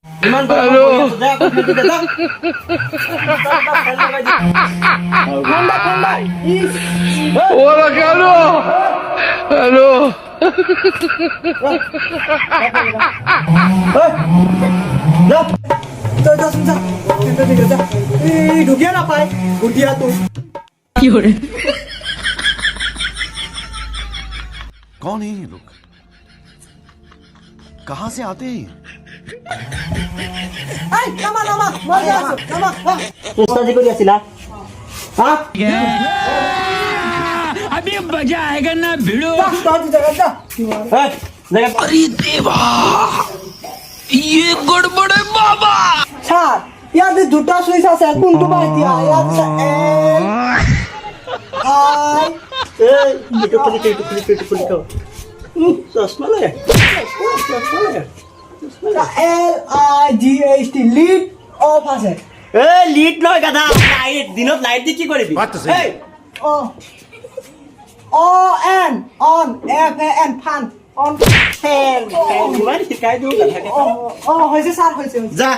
ইমান hello. ঠান্ডা ঠান্ডা ইস ওরা কেন? হ্যালো। যা যা যা যা যা এই ঢুকিয়া না পায় ঢুকিয়া তো कौन है ये लोग कहां से आते हैं ये? এই নামা নামা মজা আছে নামা উস্তাদি করি আছিলা হ্যাঁ अभी मजा आएगा ना भिड़ो যা জায়গা যা এই জায়গা अरे देवा ये गड़बड़ है बाबा স্যার ইয়াতে দুটা সুইচ আছে কোনটো বাড়তি ইয়াত এল আই এই একটু খুলি তো চশমা লাগে L I G H T lead of আছে এই লিড নয় গাধা লাইট দিনত লাইট দি কি কৰিবি এই ও ও এন অন এফ এ এন ফান অন ফেন ইমান শিকাই দিও গাধাকে ও হৈছে স্যার হৈছে যা